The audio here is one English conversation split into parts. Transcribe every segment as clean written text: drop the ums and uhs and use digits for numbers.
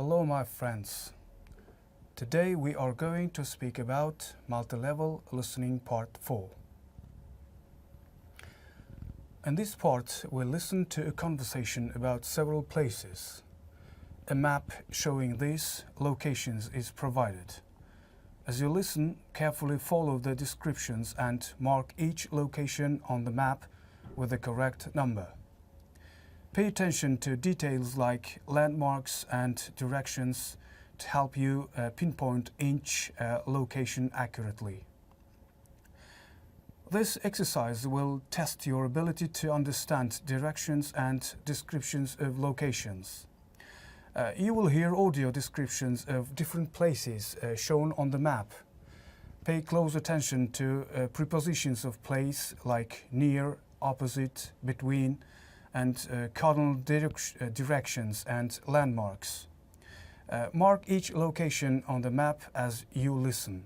Hello my friends. Today we are going to speak about multi-level listening part 4. In this part we'll listen to a conversation about several places. A map showing these locations is provided. As you listen, carefully follow the descriptions and mark each location on the map with the correct number. Pay attention to details like landmarks and directions to help you pinpoint each location accurately. This exercise will test your ability to understand directions and descriptions of locations. You will hear audio descriptions of different places shown on the map. Pay close attention to prepositions of place like near, opposite, between, and cardinal directions and landmarks. Mark each location on the map as you listen.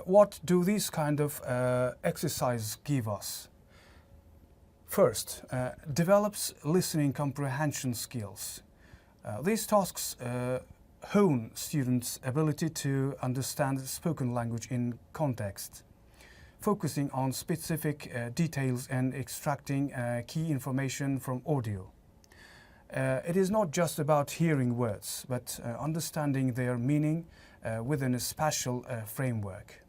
What do these kind of exercises give us? First, develops listening comprehension skills. These tasks hone students' ability to understand spoken language in context, focusing on specific details and extracting key information from audio. It is not just about hearing words, but understanding their meaning within a spatial framework.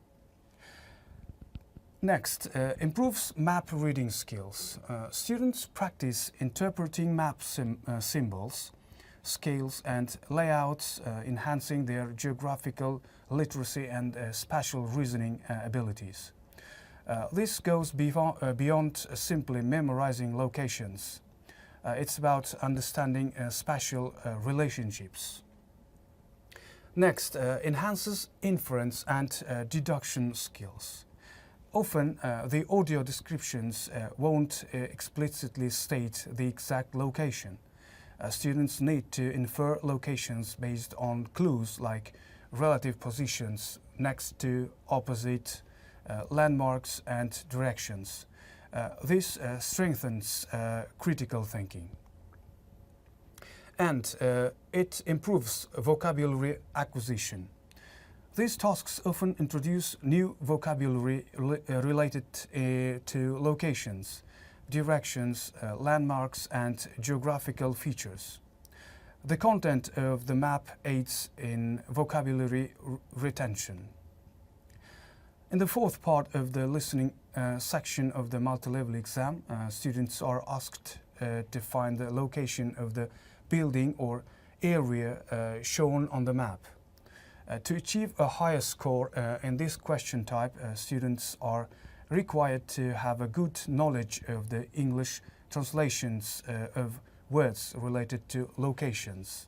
Next, improves map reading skills. Students practice interpreting map symbols, scales and layouts, enhancing their geographical literacy and spatial reasoning abilities. This goes beyond simply memorizing locations. It's about understanding spatial relationships. Next, enhances inference and deduction skills. Often, the audio descriptions won't explicitly state the exact location. Students need to infer locations based on clues like relative positions next to, opposite, landmarks and directions. This strengthens critical thinking. And it improves vocabulary acquisition. These tasks often introduce new vocabulary related to locations, directions, landmarks and geographical features. The content of the map aids in vocabulary retention. In the fourth part of the listening section of the multi-level exam, students are asked to find the location of the building or area shown on the map. To achieve a higher score in this question type, students are required to have a good knowledge of the English translations of words related to locations.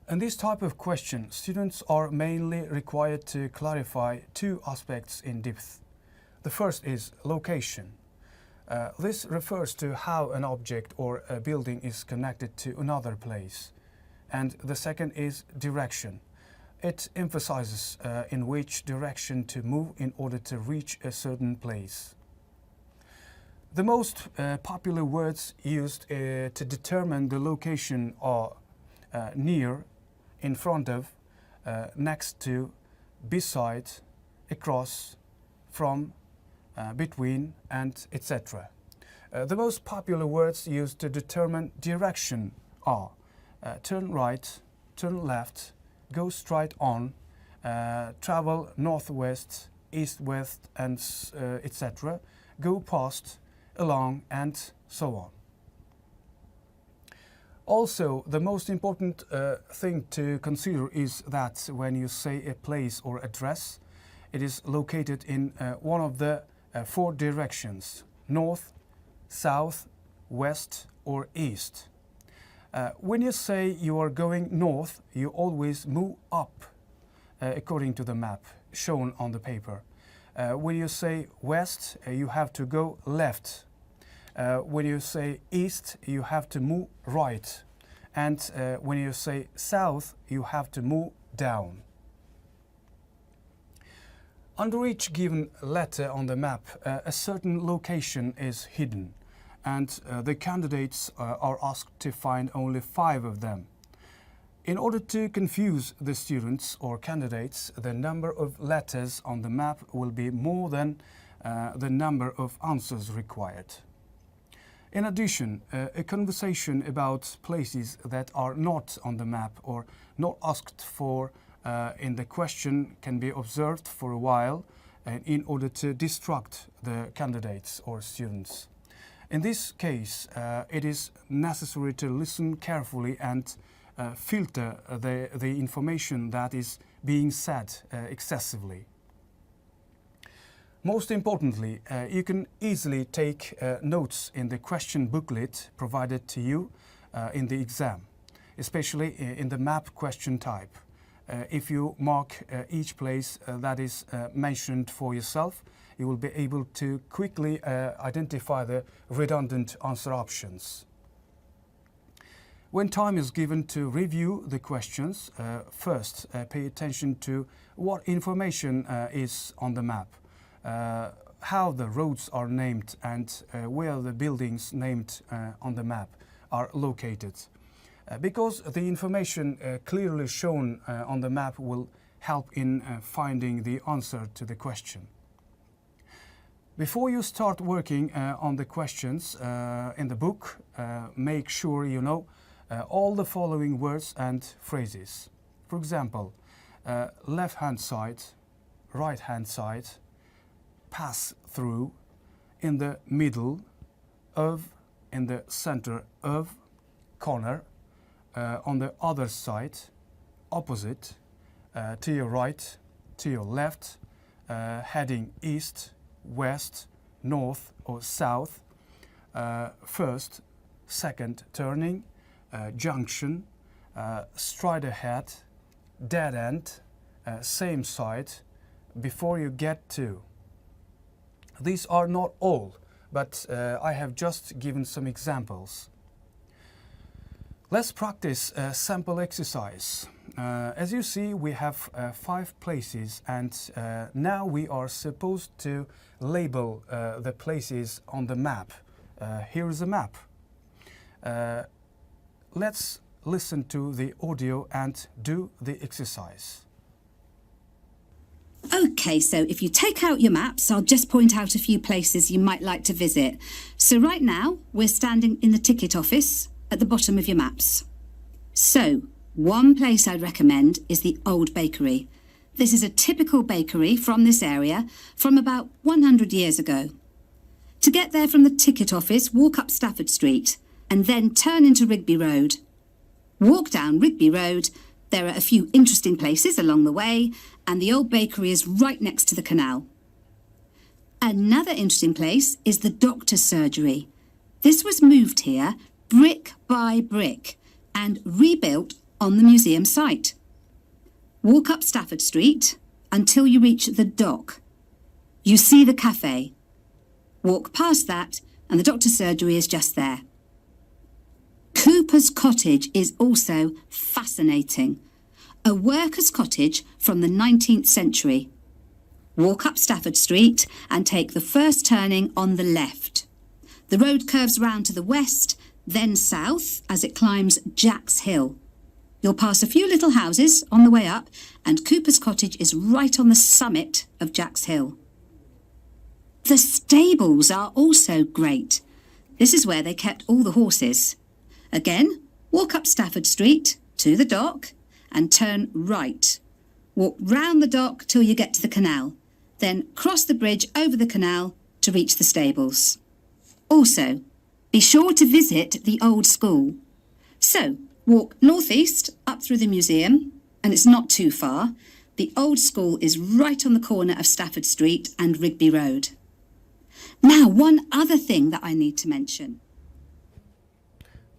In this type of question, students are mainly required to clarify two aspects in depth. The first is location. This refers to how an object or a building is connected to another place. And the second is direction. It emphasizes in which direction to move in order to reach a certain place. The most popular words used to determine the location are near, in front of, next to, beside, across, from, between, and etc. The most popular words used to determine direction are turn right, turn left, go straight on, travel northwest, east-west, and etc., go past, along, and so on. Also, the most important thing to consider is that when you say a place or address, it is located in one of the four directions: north, south, west, or east. When you say you are going north, you always move up according to the map shown on the paper. When you say west, you have to go left. When you say east, you have to move right. And when you say south, you have to move down. Under each given letter on the map, a certain location is hidden, and the candidates are asked to find only 5 of them. In order to confuse the students or candidates, the number of letters on the map will be more than the number of answers required. In addition, a conversation about places that are not on the map or not asked for in the question can be observed for a while in order to distract the candidates or students. In this case, it is necessary to listen carefully and filter the information that is being said excessively. Most importantly, you can easily take notes in the question booklet provided to you in the exam, especially in the map question type. If you mark each place that is mentioned for yourself, you will be able to quickly identify the redundant answer options. When time is given to review the questions, first pay attention to what information is on the map, how the roads are named and where the buildings named on the map are located. Because the information clearly shown on the map will help in finding the answer to the question. Before you start working on the questions in the book, make sure you know all the following words and phrases. For example, left-hand side, right-hand side, pass through, in the middle, of, in the center of, corner, on the other side, opposite, to your right, to your left, heading east, west, north or south, first, second turning, junction, straight ahead, dead end, same side, before you get to. These are not all, but I have just given some examples. Let's practice a sample exercise. As you see, we have 5 places, and now we are supposed to label the places on the map. Here is a map. Let's listen to the audio and do the exercise. Okay, so if you take out your maps, I'll just point out a few places you might like to visit. So right now, we're standing in the ticket office at the bottom of your maps. So, one place I'd recommend is the Old Bakery. This is a typical bakery from this area from about 100 years ago. To get there from the ticket office, walk up Stafford Street and then turn into Rigby Road. Walk down Rigby Road. There are a few interesting places along the way, and the Old Bakery is right next to the canal. Another interesting place is the doctor's surgery. This was moved here brick by brick and rebuilt on the museum site. Walk up Stafford Street until you reach the dock. You see the cafe. Walk past that and the doctor's surgery is just there. Cooper's Cottage is also fascinating. A worker's cottage from the 19th century. Walk up Stafford Street and take the first turning on the left. The road curves round to the west, then south as it climbs Jack's Hill. You'll pass a few little houses on the way up, and Cooper's Cottage is right on the summit of Jack's Hill. The stables are also great. This is where they kept all the horses. Again, walk up Stafford Street to the dock and turn right. Walk round the dock till you get to the canal, then cross the bridge over the canal to reach the stables. Also, be sure to visit the old school. So, walk northeast up through the museum, and it's not too far. The old school is right on the corner of Stafford Street and Rigby Road. Now, one other thing that I need to mention.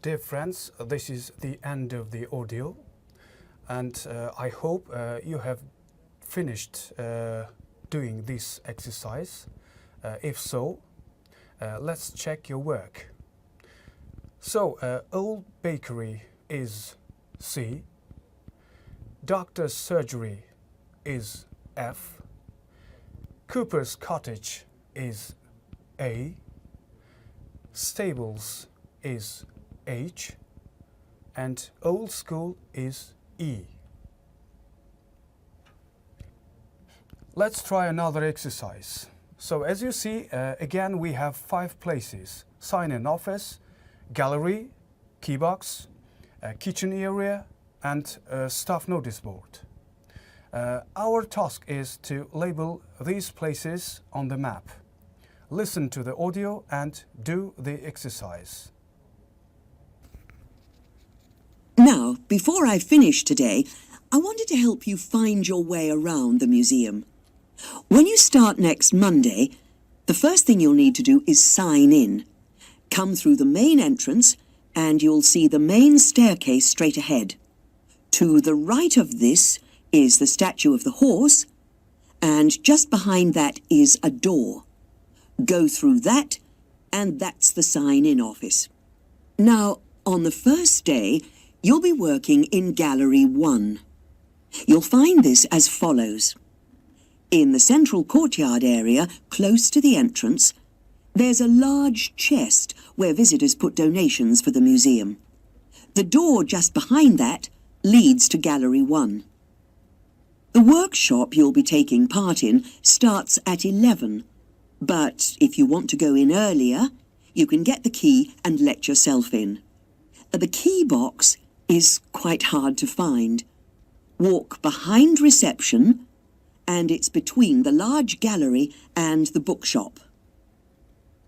Dear friends, this is the end of the audio, and I hope you have finished doing this exercise. If so, let's check your work. So, Old Bakery is C, Doctor's Surgery is F, Cooper's Cottage is A, Stables is H, and Old School is E. Let's try another exercise. So as you see, again we have 5 places: sign-in office, gallery, key box, kitchen area, and staff notice board. Our task is to label these places on the map. Listen to the audio and do the exercise. Now, before I finish today, I wanted to help you find your way around the museum. When you start next Monday, the first thing you'll need to do is sign in. Come through the main entrance and you'll see the main staircase straight ahead. To the right of this is the statue of the horse, and just behind that is a door. Go through that, and that's the sign-in office. Now, on the first day, you'll be working in Gallery 1. You'll find this as follows. In the central courtyard area, close to the entrance, there's a large chest where visitors put donations for the museum. The door just behind that leads to Gallery 1. The workshop you'll be taking part in starts at 11, but if you want to go in earlier, you can get the key and let yourself in. The key box is quite hard to find. Walk behind reception, and it's between the large gallery and the bookshop.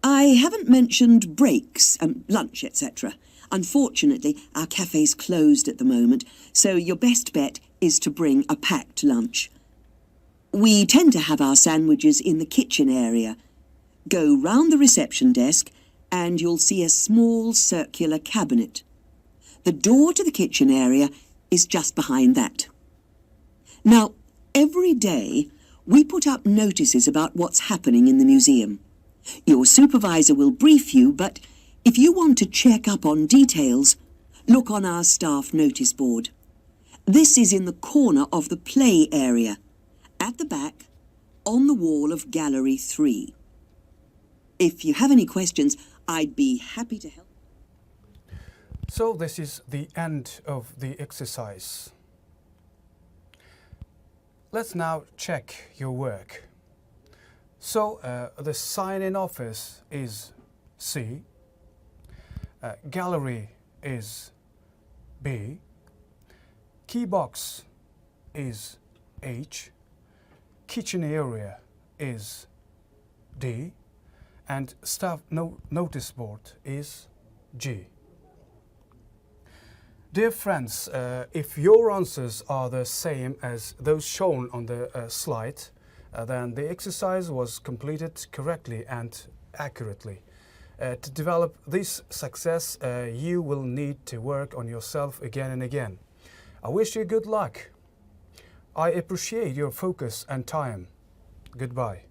I haven't mentioned breaks and lunch, etc. Unfortunately, our cafe's closed at the moment, so your best bet is to bring a packed lunch. We tend to have our sandwiches in the kitchen area. Go round the reception desk and you'll see a small circular cabinet. The door to the kitchen area is just behind that. Now, every day we put up notices about what's happening in the museum. Your supervisor will brief you, but if you want to check up on details, look on our staff notice board. This is in the corner of the play area, at the back, on the wall of Gallery 3. If you have any questions, I'd be happy to help. So this is the end of the exercise. Let's now check your work. So the sign-in office is C, gallery is B, key box is H, kitchen area is D, and staff notice board is G. Dear friends, if your answers are the same as those shown on the slide, then the exercise was completed correctly and accurately. To develop this success, you will need to work on yourself again and again. I wish you good luck. I appreciate your focus and time. Goodbye.